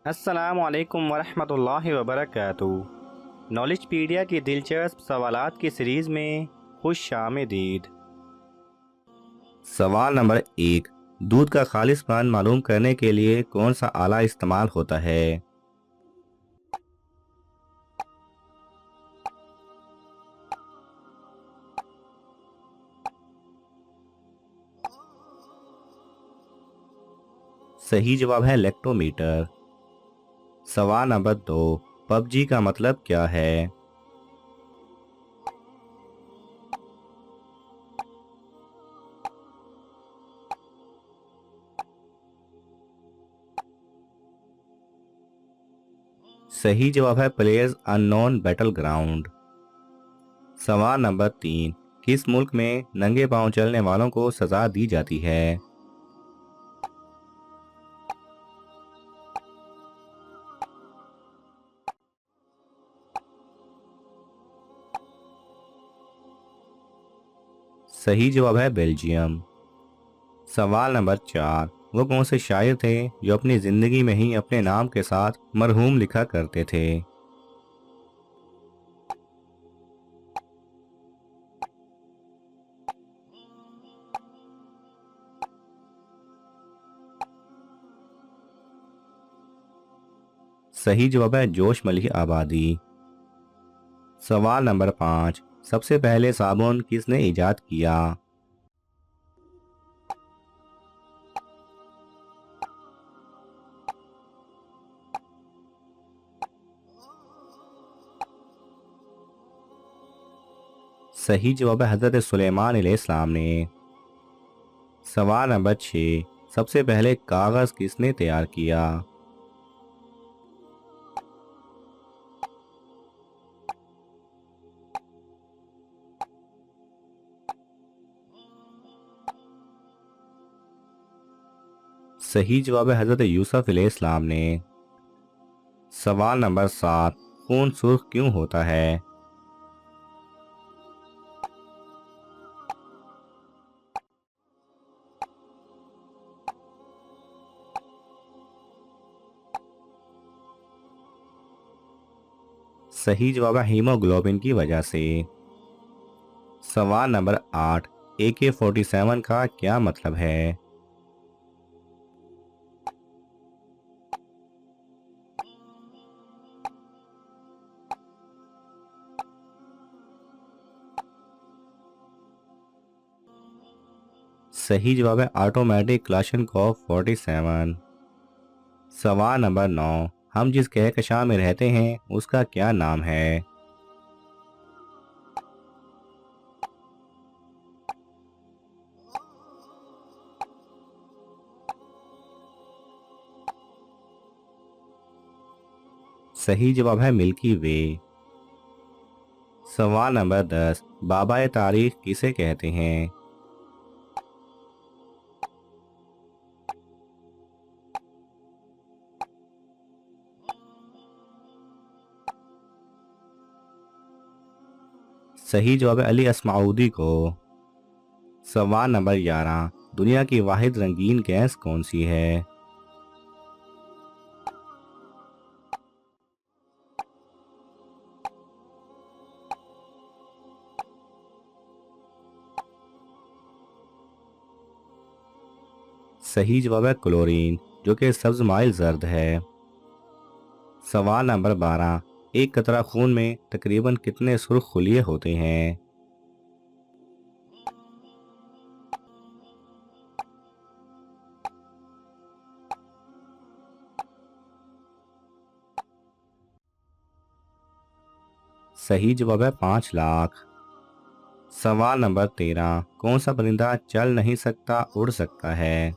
अस्सलाम वालेकुम वरहमतुल्लाहि वबरकातुहू। नॉलेजपीडिया की दिलचस्प सवालात की सीरीज़ में खुश आमदीद। सवाल नंबर 1। दूध का खालिशपन मालूम करने के लिए कौन सा आला इस्तेमाल होता है? सही जवाब है लैक्टोमीटर। सवाल नंबर 2। पबजी का मतलब क्या है? सही जवाब है प्लेयर्स अननोन बैटल ग्राउंड। सवाल नंबर 3। किस मुल्क में नंगे पांव चलने वालों को सजा दी जाती है? सही जवाब है बेल्जियम। सवाल नंबर 4। वो कौन से शायर थे जो अपनी जिंदगी में ही अपने नाम के साथ मरहूम लिखा करते थे? सही जवाब है जोश मलिह आबादी। सवाल नंबर 5। सबसे पहले साबुन किसने इजाद किया? सही जवाब है हजरत सुलेमान अलैहिस्सलाम ने। सवाल नंबर 6। सबसे पहले कागज किसने तैयार किया? सही जवाब है हजरत यूसुफ अलैहिस्सलाम ने। सवाल नंबर 7। खून सुर्ख क्यों होता है? सही जवाब है हीमोग्लोबिन की वजह से। सवाल नंबर 8। AK-47 का क्या मतलब है? सही जवाब है ऑटोमेटिक क्लाशनकोव 47। सवाल नंबर 9। हम जिस कहकशां में रहते हैं उसका क्या नाम है? सही जवाब है मिल्की वे। सवाल नंबर 10। बाबा तारीख किसे कहते हैं? सही जवाब है अली अस्माउदी को। सवाल नंबर 11। दुनिया की वाहिद रंगीन गैस कौन सी है? सही जवाब है क्लोरीन, जो कि सब्ज माइल जर्द है। सवाल नंबर 12। एक कतरा खून में तकरीबन कितने सुर्ख खुलिये होते हैं? सही जवाब है 5 लाख। सवाल नंबर 13। कौन सा परिंदा चल नहीं सकता उड़ सकता है?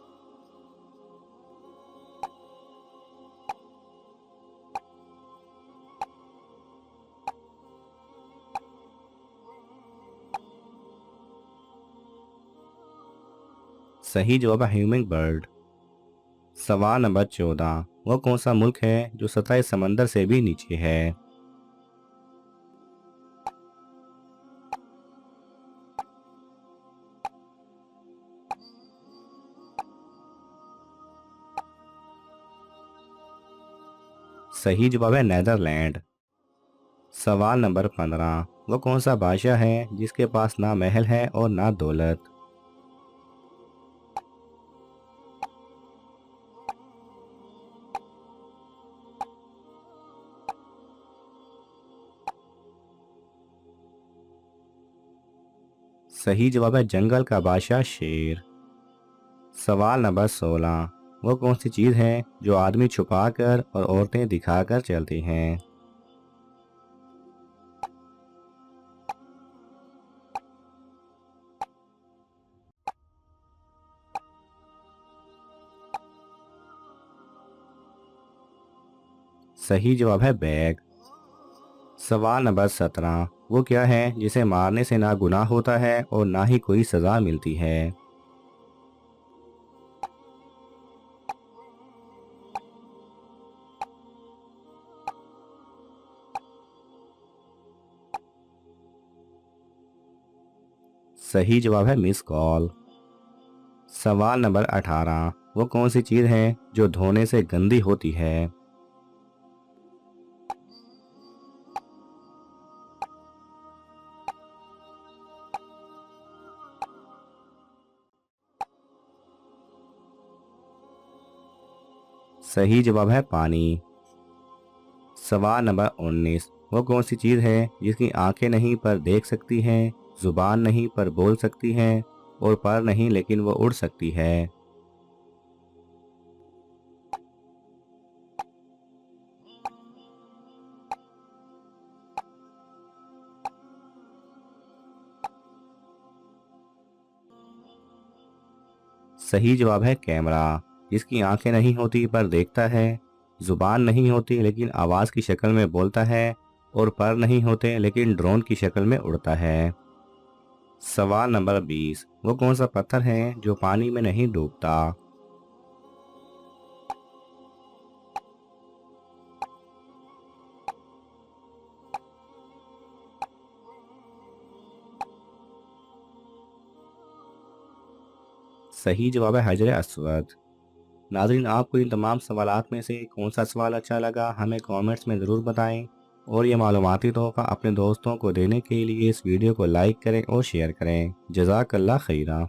सही जवाब है ह्यूमिंग बर्ड। सवाल नंबर 14। वह कौन सा मुल्क है जो सतह समंदर से भी नीचे है? सही जवाब है नेदरलैंड। सवाल नंबर 15, वो कौन सा बादशाह है जिसके पास ना महल है और ना दौलत? सही जवाब है जंगल का बादशाह शेर। सवाल नंबर 16, वो कौन सी चीज़ है जो आदमी छुपाकर और औरतें दिखाकर चलती हैं? सही जवाब है बैग। सवाल नंबर 17, वो क्या है जिसे मारने से ना गुनाह होता है और ना ही कोई सज़ा मिलती है? सही जवाब है मिस कॉल। सवाल नंबर 18, वो कौन सी चीज़ है जो धोने से गंदी होती है? सही जवाब है पानी। सवाल नंबर 19, वो कौन सी चीज़ है जिसकी आंखें नहीं पर देख सकती हैं, जुबान नहीं पर बोल सकती हैं और पर नहीं लेकिन वो उड़ सकती है? सही जवाब है कैमरा। जिसकी आंखें नहीं होती पर देखता है, जुबान नहीं होती लेकिन आवाज़ की शक्ल में बोलता है और पर नहीं होते लेकिन ड्रोन की शक्ल में उड़ता है। सवाल नंबर 20, वो कौन सा पत्थर है जो पानी में नहीं डूबता? सही जवाब है हजर अस्वद। नाज़रीन, आपको इन तमाम सवालात में से कौन सा सवाल अच्छा लगा हमें कमेंट्स में ज़रूर बताएं और ये मालूमाती तोहफ़ा अपने दोस्तों को देने के लिए इस वीडियो को लाइक करें और शेयर करें। जज़ाकल्लाह खैरा।